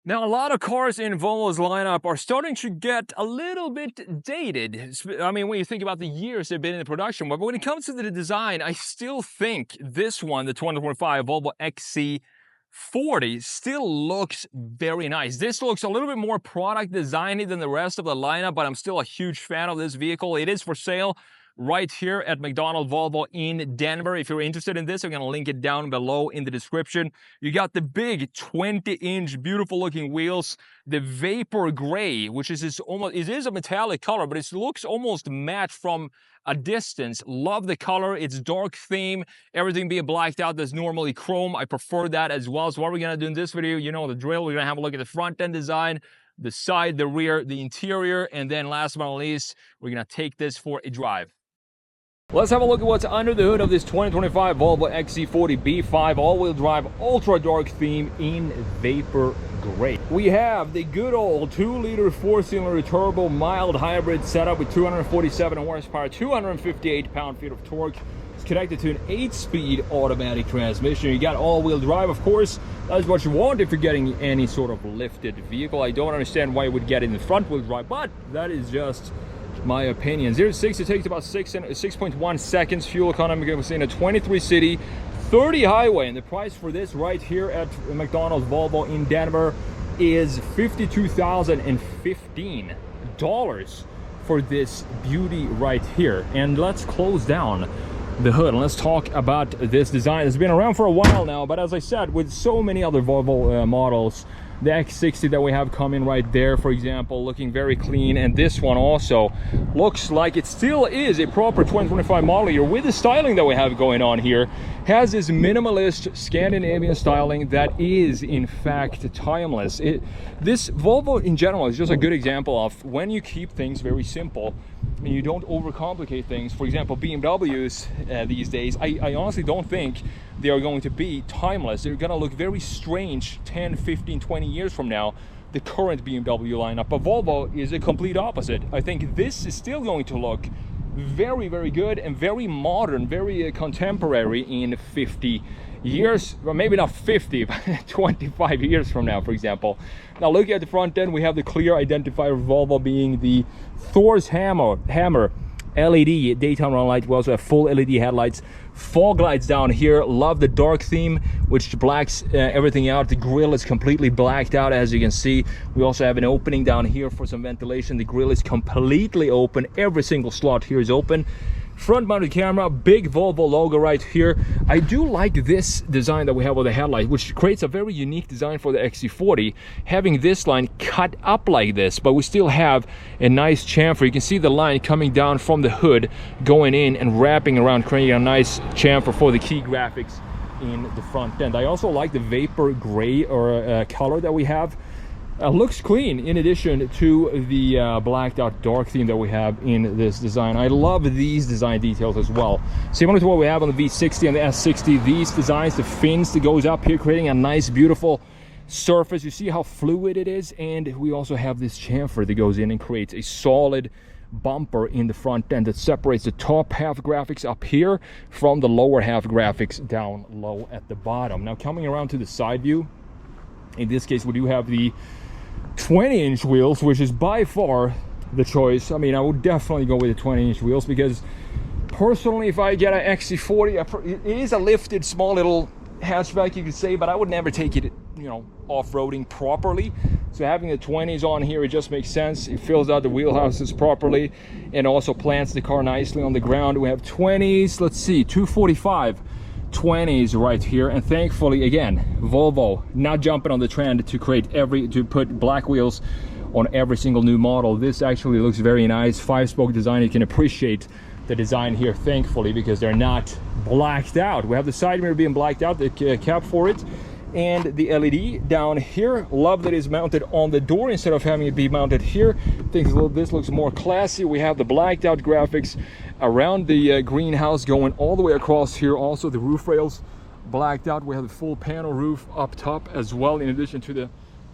Now, a lot of cars in Volvo's lineup are starting to get a little bit dated. I mean, when you think about the years they've been in production, but when it comes to the design, I still think this one, the 2025 Volvo XC40, still looks very nice. This looks a little bit more product designy than the rest of the lineup, but I'm still a huge fan of this vehicle. It is for sale right here at McDonald Volvo in Denver. If you're interested in this, I'm going to link it down below in the description. You got the big 20-inch beautiful looking wheels, the vapor gray, which is this almost, it is a metallic color, but it looks almost matte from a distance. Love the color. It's dark theme, everything being blacked out that's normally chrome. I prefer that as well. So what we're going to do in this video, you know the drill. We're going to have a look at the front end design, the side, the rear, the interior, and then last but not least, we're going to take this for a drive. Let's have a look at what's under the hood of this 2025 Volvo XC40 B5 all-wheel drive ultra dark theme in vapor gray. We have the good old 2-liter 4-cylinder turbo mild hybrid setup with 247 horsepower, 258 pound-feet of torque. It's connected to an 8-speed automatic transmission. You got all-wheel drive, of course. That's what you want if you're getting any sort of lifted vehicle. I don't understand why you would get in the front-wheel drive, but that is just my opinion. 0 to 60 takes about 6.1 seconds. Fuel economy goes in a 23 city, 30 highway, and the price for this right here at McDonald's Volvo in Denver is $52,015 for this beauty right here. And let's close down the hood and let's talk about this design. It's been around for a while now, but as I said, with so many other Volvo models, the X60 that we have coming right there, for example, looking very clean, and this one also looks like it still is a proper 2025 model year with the styling that we have going on here. Has this minimalist Scandinavian styling that is in fact timeless. This Volvo in general is just a good example of when you keep things very simple and you don't overcomplicate things. For example, BMWs these days, I honestly don't think they are going to be timeless. They're going to look very strange 10, 15, 20 years from now, the current BMW lineup. But Volvo is a complete opposite. I think this is still going to look very, very good and very modern, very contemporary in 50 years, or maybe not 50, but 25 years from now, for example. Now looking at the front end, we have the clear identifier of Volvo being the Thor's hammer LED daytime run light. We also have full LED headlights, fog lights down here. Love the dark theme, which blacks everything out. The grille is completely blacked out, as you can see. We also have an opening down here for some ventilation. The grille is completely open. Every single slot here is open. Front mounted camera, big Volvo logo right here. I do like this design that we have with the headlight, which creates a very unique design for the XC40, having this line cut up like this, but we still have a nice chamfer. You can see the line coming down from the hood, going in and wrapping around, creating a nice chamfer for the key graphics in the front end. I also like the vapor gray or color that we have. Looks clean in addition to the blacked out dark theme that we have in this design. I love these design details as well. Similar to what we have on the V60 and the S60, these designs, the fins that goes up here, creating a nice beautiful surface. You see how fluid it is, and we also have this chamfer that goes in and creates a solid bumper in the front end that separates the top half graphics up here from the lower half graphics down low at the bottom. Now coming around to the side view, in this case we do have the 20-inch wheels, which is by far the choice. I mean, I would definitely go with the 20-inch wheels because personally, if I get an XC40, it is a lifted small little hatchback, you could say, but I would never take it, you know, off-roading properly. So having the 20s on here, it just makes sense. It fills out the wheelhouses properly and also plants the car nicely on the ground. We have 20s, let's see, 245 20s right here, and thankfully again Volvo not jumping on the trend to put black wheels on every single new model. This actually looks very nice. 5-spoke design. You can appreciate the design here, thankfully, because they're not blacked out. We have the side mirror being blacked out, the cap for it, and the LED down here. Love that it's mounted on the door instead of having it be mounted here. I think this looks more classy. We have the blacked out graphics around the greenhouse going all the way across here. Also the roof rails blacked out. We have the full panel roof up top as well, in addition to the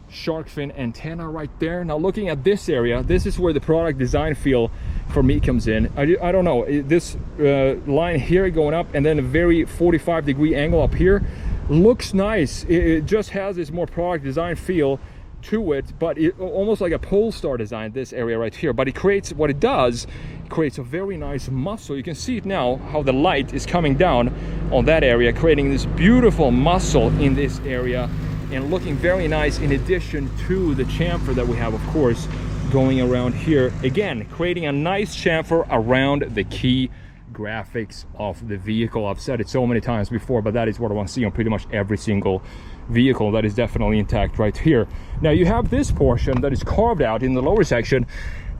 shark fin antenna right there. Now looking at this area, this is where the product design feel for me comes in. I don't know, this line here going up and then a very 45-degree angle up here looks nice. It just has this more product design feel to it, but it almost like a Polestar design, this area right here. But it creates, what it does, it creates a very nice muscle. You can see it now, how the light is coming down on that area, creating this beautiful muscle in this area and looking very nice, in addition to the chamfer that we have, of course, going around here. Again, creating a nice chamfer around the key graphics of the vehicle. I've said it so many times before, but that is what I want to see on pretty much every single vehicle. That is definitely intact right here. Now you have this portion that is carved out in the lower section.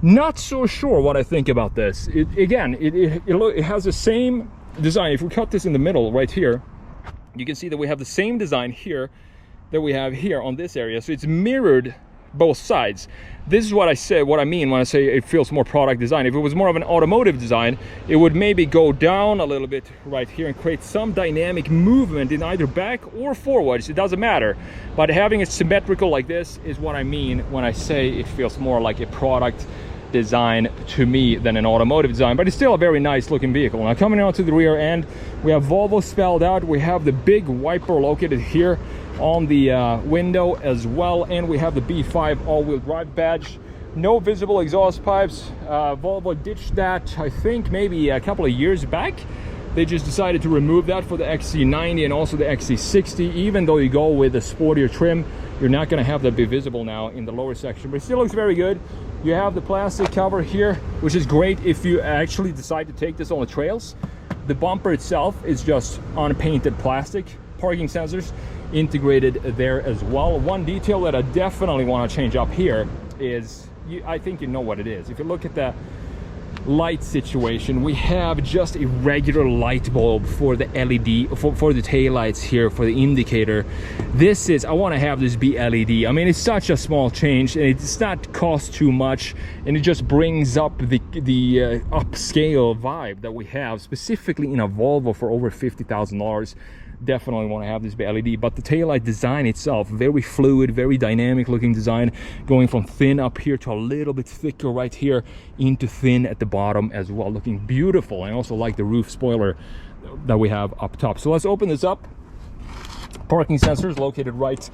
Not so sure what I think about this. It has the same design. If we cut this in the middle right here, you can see that we have the same design here that we have here on this area. So it's mirrored both sides. This is what I mean when I say it feels more product design. If it was more of an automotive design, it would maybe go down a little bit right here and create some dynamic movement in either back or forwards. It doesn't matter. But having it symmetrical like this is what I mean when I say it feels more like a product design to me than an automotive design. But it's still a very nice looking vehicle. Now coming out to the rear end, we have Volvo spelled out. We have the big wiper located here on the window as well, and we have the B5 all-wheel drive badge. No visible exhaust pipes. Volvo ditched that, I think, maybe a couple of years back. They just decided to remove that for the XC90 and also the XC60. Even though you go with a sportier trim, you're not going to have that be visible now in the lower section, but it still looks very good. You have the plastic cover here, which is great if you actually decide to take this on the trails. The bumper itself is just unpainted plastic. Parking sensors integrated there as well. One detail that I definitely want to change up here is, I think you know what it is. If you look at the light situation, we have just a regular light bulb for the LED, for the tail lights here, for the indicator. This is, I want to have this be LED. I mean, it's such a small change, and it's not cost too much, and it just brings up the upscale vibe that we have, specifically in a Volvo for over $50,000. Definitely want to have this be LED. But the taillight design itself, very fluid, very dynamic looking design, going from thin up here to a little bit thicker right here into thin at the bottom as well, looking beautiful. I also like the roof spoiler that we have up top. So let's open this up. Parking sensors located right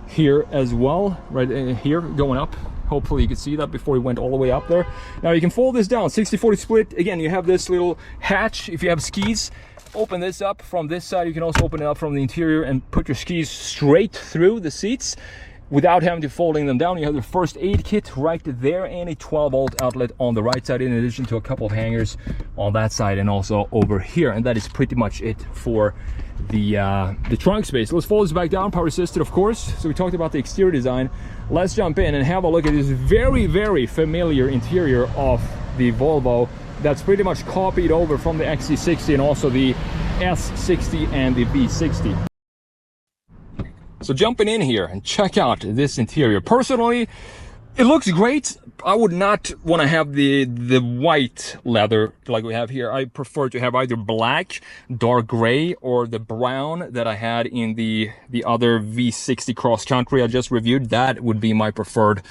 here as well, right here going up. Hopefully you could see that before we went all the way up there. Now you can fold this down, 60/40 split. Again, you have this little hatch if you have skis. Open this up from this side. You can also open it up from the interior and put your skis straight through the seats without having to folding them down. You have the first aid kit right there and a 12-volt outlet on the right side, in addition to a couple of hangers on that side and also over here. And that is pretty much it for the trunk space. Let's fold this back down, power assisted of course. So we talked about the exterior design. Let's jump in and have a look at this very, very familiar interior of the Volvo that's pretty much copied over from the XC60 and also the S60 and the V60. So jumping in here and check out this interior. Personally, it looks great. I would not want to have the white leather like we have here. I prefer to have either black, dark gray, or the brown that I had in the other V60 cross country I just reviewed. That would be my preferred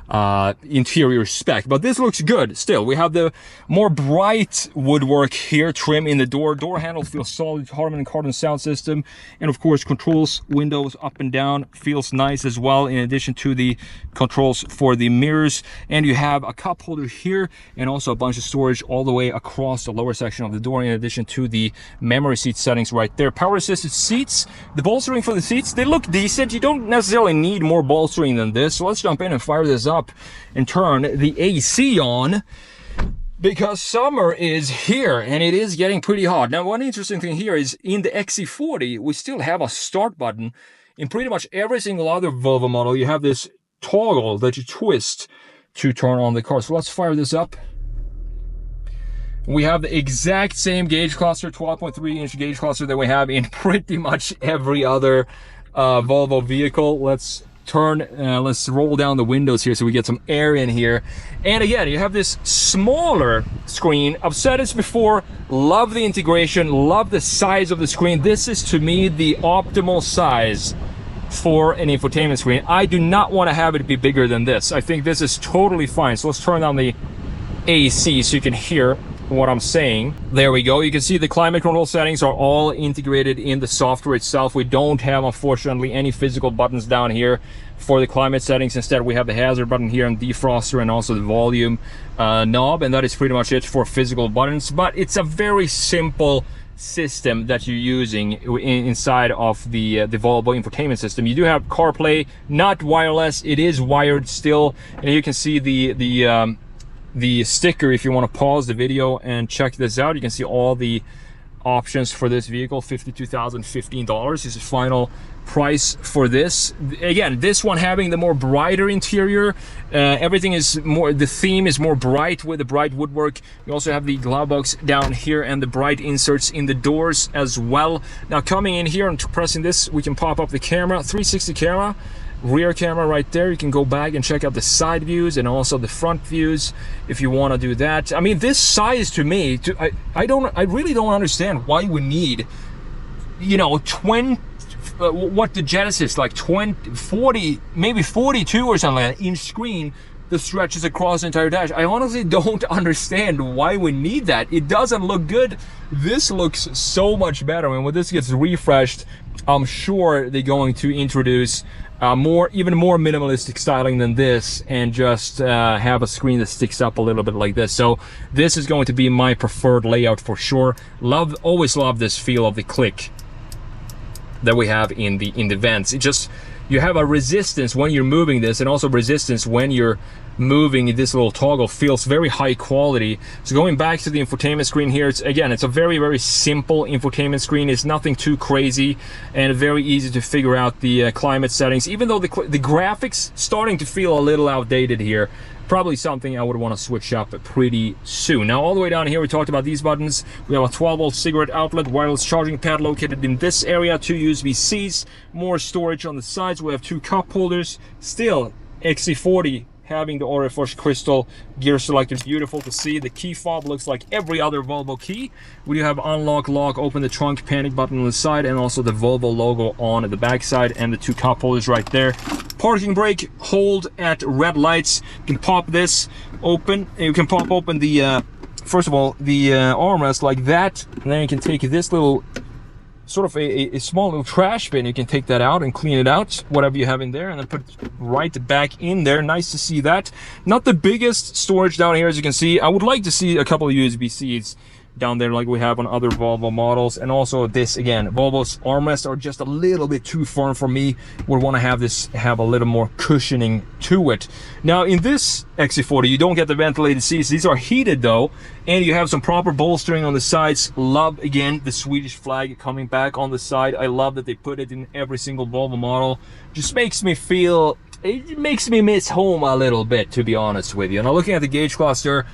interior spec, but this looks good still. We have the more bright woodwork here, trim in the door handle feels solid, Harman Kardon sound system, and of course controls windows up and down, feels nice as well, in addition to the controls for the mirrors. And you have a cup holder here and also a bunch of storage all the way across the lower section of the door, in addition to the memory seat settings right there. Power assisted seats, the bolstering for the seats, they look decent. You don't necessarily need more bolstering than this. So let's jump in and fire this up and turn the AC on, because summer is here and it is getting pretty hot. Now, one interesting thing here is in the XC40, we still have a start button. In pretty much every single other Volvo model, you have this toggle that you twist to turn on the car. So let's fire this up. We have the exact same gauge cluster, 12.3-inch gauge cluster that we have in pretty much every other Volvo vehicle. Let's roll down the windows here so we get some air in here. And again, you have this smaller screen. I've said this before, love the integration, love the size of the screen. This is to me the optimal size for an infotainment screen. I do not want to have it be bigger than this. I think this is totally fine. So let's turn on the AC so you can hear what I'm saying. There we go. You can see the climate control settings are all integrated in the software itself. We don't have, unfortunately, any physical buttons down here for the climate settings. Instead, we have the hazard button here and defroster, and also the volume knob, and that is pretty much it for physical buttons. But it's a very simple system that you're using inside of the Volvo infotainment system. You do have CarPlay, not wireless. It is wired still, and you can see the sticker. If you want to pause the video and check this out, you can see all the options for this vehicle. $52,015 is the final price for this. Again, this one having the more brighter interior. Everything is more, the theme is more bright with the bright woodwork. You also have the glove box down here and the bright inserts in the doors as well. Now coming in here and pressing this, we can pop up the camera, 360 camera, rear camera right there. You can go back and check out the side views and also the front views if you want to do that. I mean, this size to me, I really don't understand why we need, you know, 20, what the Genesis, like 20, 40, maybe 42 or something like that, inch screen that stretches across the entire dash. I honestly don't understand why we need that. It doesn't look good. This looks so much better. I mean, when this gets refreshed, I'm sure they're going to introduce even more minimalistic styling than this, and just have a screen that sticks up a little bit like this. So this is going to be my preferred layout for sure. Always love this feel of the click that we have in the vents. It just, you have a resistance when you're moving this, and also resistance when you're moving this little toggle. Feels very high quality. So going back to the infotainment screen here, it's a very, very simple infotainment screen. It's nothing too crazy, and very easy to figure out the climate settings, even though the graphics starting to feel a little outdated here. Probably something I would want to switch up pretty soon. Now all the way down here, we talked about these buttons. We have a 12-volt cigarette outlet, wireless charging pad located in this area, 2 USB-Cs, more storage on the sides. We have 2 cup holders. Still, XC40 having the RF crystal gear selector. Beautiful to see. The key fob looks like every other Volvo key. We do have unlock, lock, open the trunk, panic button on the side, and also the Volvo logo on the back side, and the 2 cup holders right there. Parking brake, hold at red lights. You can pop this open, and you can pop open the first of all the armrest like that, and then you can take this little sort of a small little trash bin. You can take that out and clean it out, whatever you have in there, and then put it right back in there. Nice to see that. Not the biggest storage down here, as you can see. I would like to see a couple of USB-Cs down there like we have on other Volvo models. And also this, again, Volvo's armrests are just a little bit too firm for me. Would want to have this have a little more cushioning to it. Now in this XC40, you don't get the ventilated seats. These are heated though, and you have some proper bolstering on the sides. Love, again, the Swedish flag coming back on the side. I love that they put it in every single Volvo model. Just makes me feel, it makes me miss home a little bit, to be honest with you. Now looking at the gauge cluster,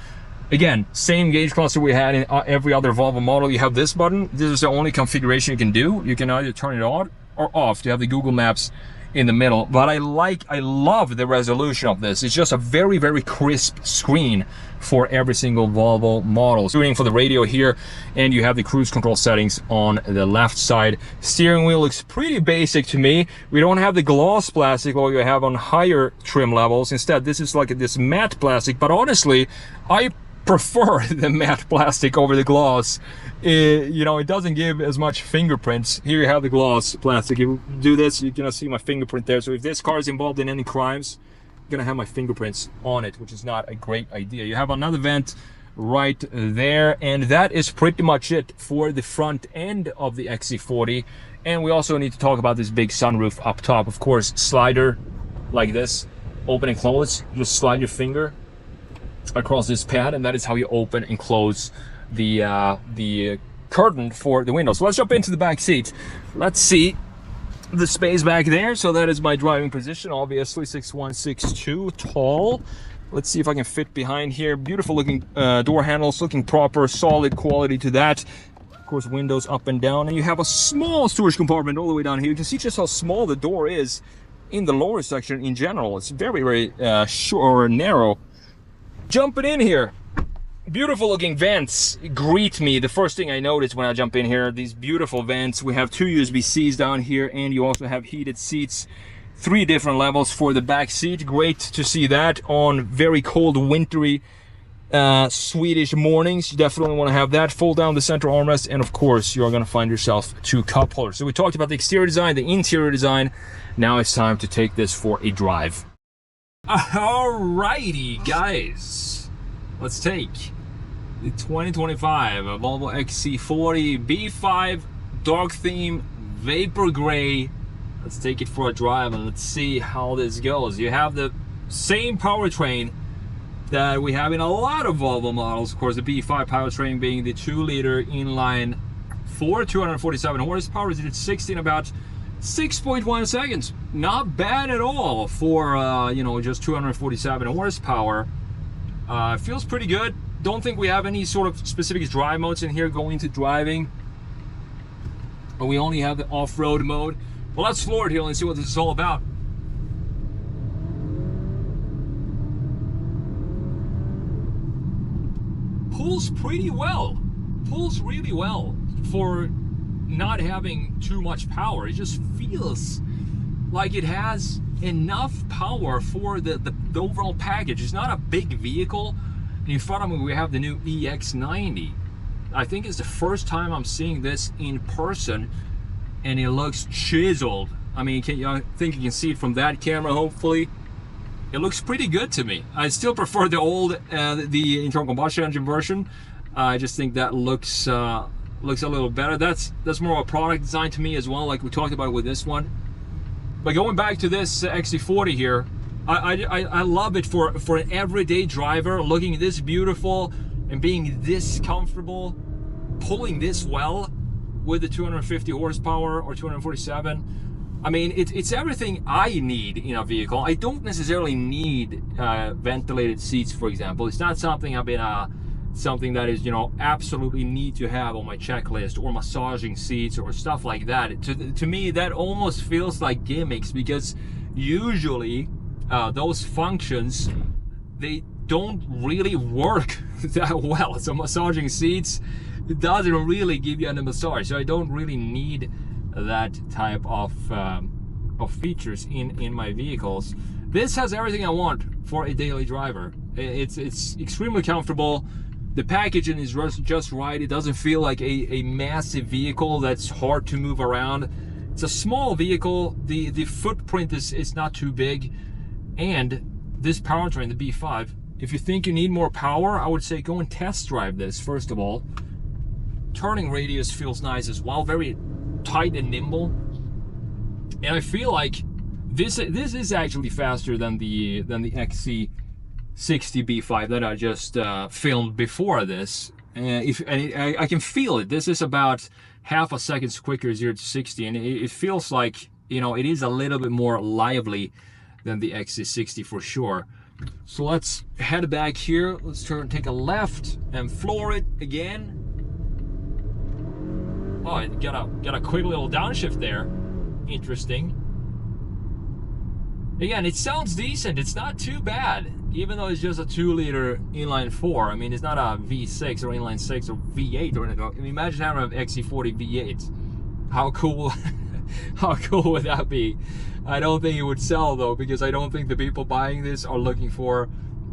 again, same gauge cluster we had in every other Volvo model. You have this button. This is the only configuration you can do. You can either turn it on or off to have the Google Maps in the middle. But I love the resolution of this. It's just a very, very crisp screen for every single Volvo model. Tuning for the radio here, and you have the cruise control settings on the left side. Steering wheel looks pretty basic to me. We don't have the gloss plastic like you have on higher trim levels. Instead, this is like this matte plastic. But honestly, I prefer the matte plastic over the gloss. You know, it doesn't give as much fingerprints. Here you have the gloss plastic. If you do this, you're gonna see my fingerprint there. So if this car is involved in any crimes, I'm gonna have my fingerprints on it, which is not a great idea. You have another vent right there, and that is pretty much it for the front end of the XC40. And we also need to talk about this big sunroof up top. Of course, slider like this, open and close. Just slide your finger across this pad, and that is how you open and close the curtain for the window. So let's jump into the back seat. Let's see the space back there. So that is my driving position, obviously 6'1", 6'2", tall. Let's see if I can fit behind here. Beautiful looking door handles, looking proper, solid quality to that. Of course, windows up and down, and you have a small storage compartment all the way down here. You can see just how small the door is in the lower section in general. It's very, very short or narrow. Jumping in here, beautiful looking vents greet me. The first thing I notice when I jump in here, these beautiful vents. We have 2 USB-Cs down here, and you also have heated seats, 3 different levels for the back seat. Great to see that on very cold, wintry Swedish mornings. You definitely want to have that. Fold down the center armrest, and of course you're going to find yourself 2 cup holders. So we talked about the exterior design, the interior design. Now it's time to take this for a drive. Alrighty guys, let's take the 2025 Volvo XC40 B5 dark theme vapor gray. Let's take it for a drive and let's see how this goes. You have the same powertrain that we have in a lot of Volvo models. Of course, the B5 powertrain being the 2-liter inline 4, 247 horsepower. It's 60 in about 6.1 seconds. Not bad at all for you know, just 247 horsepower. Feels pretty good. Don't think we have any sort of specific drive modes in here going to driving. But we only have the off-road mode. Well, let's floor it here and see what this is all about. Pulls pretty well. Pulls really well for not having too much power. It just feels like it has enough power for the overall package. It's not a big vehicle. And in front of me we have the new EX90. I think it's the first time I'm seeing this in person, and it looks chiseled. I mean, I think you can see it from that camera, hopefully. It looks pretty good to me. I still prefer the old, the internal combustion engine version. I just think that looks a little better. That's more of a product design to me as well, like we talked about with this one. But going back to this XC40 here, I love it for an everyday driver, looking this beautiful and being this comfortable, pulling this well with the 250 horsepower or 247. I mean, it's everything I need in a vehicle. I don't necessarily need ventilated seats, for example. It's not something I've been something that is, you know, absolutely need to have on my checklist, or massaging seats or stuff like that. To me, that almost feels like gimmicks, because usually those functions, they don't really work that well. So massaging seats, it doesn't really give you a massage. So I don't really need that type of features in my vehicles. This has everything I want for a daily driver. It's extremely comfortable. The packaging is just right. It doesn't feel like a massive vehicle that's hard to move around. It's a small vehicle. The footprint is not too big. And this powertrain, the B5, if you think you need more power, I would say go and test drive this first of all. Turning radius feels nice as well, very tight and nimble. And I feel like this is actually faster than the XC60 B5 that I just filmed before this. I can feel it. This is about half a second quicker 0 to 60, and it feels like, you know, it is a little bit more lively than the XC60 for sure. So let's head back here. Let's take a left and floor it again. Oh, it got a quick little downshift there. Interesting. Again, it sounds decent. It's not too bad, even though it's just a 2-liter inline 4. I mean, it's not a V6 or inline 6 or V8 or anything. I mean, imagine having an XC40 V8. How cool! How cool would that be? I don't think it would sell though, because I don't think the people buying this are looking for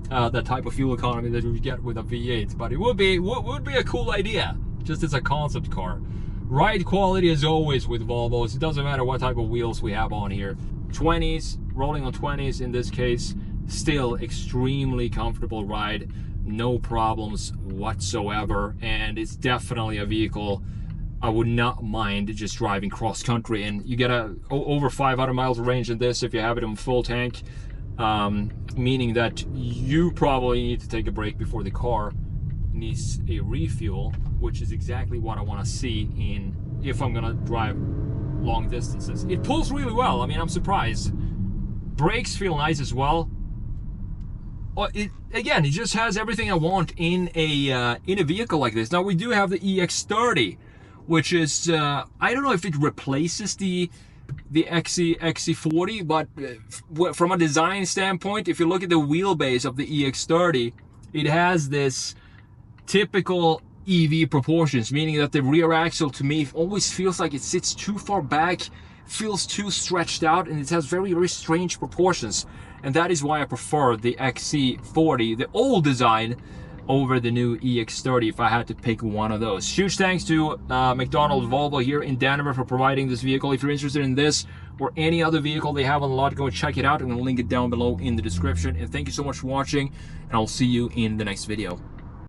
the type of fuel economy that we get with a V8. But it would be a cool idea, just as a concept car. Ride quality as always with Volvos. It doesn't matter what type of wheels we have on here. 20s, rolling on 20s in this case, still extremely comfortable ride, no problems whatsoever, and it's definitely a vehicle I would not mind just driving cross country. And you get over 500 miles of range in this if you have it on full tank, meaning that you probably need to take a break before the car needs a refuel, which is exactly what I want to see if I'm gonna drive long distances. It pulls really well. I mean, I'm surprised. Brakes feel nice as well. Again, it just has everything I want in a vehicle like this. Now we do have the EX30, which is I don't know if it replaces the XC40, but from a design standpoint, if you look at the wheelbase of the EX30, it has this typical EV proportions, meaning that the rear axle to me always feels like it sits too far back, feels too stretched out, and it has very, very strange proportions. And that is why I prefer the XC40, the old design, over the new EX30 if I had to pick one of those. Huge thanks to McDonald's Volvo here in Denver for providing this vehicle. If you're interested in this or any other vehicle they have on the lot, go and check it out. I'm going to link it down below in the description. And thank you so much for watching, and I'll see you in the next video.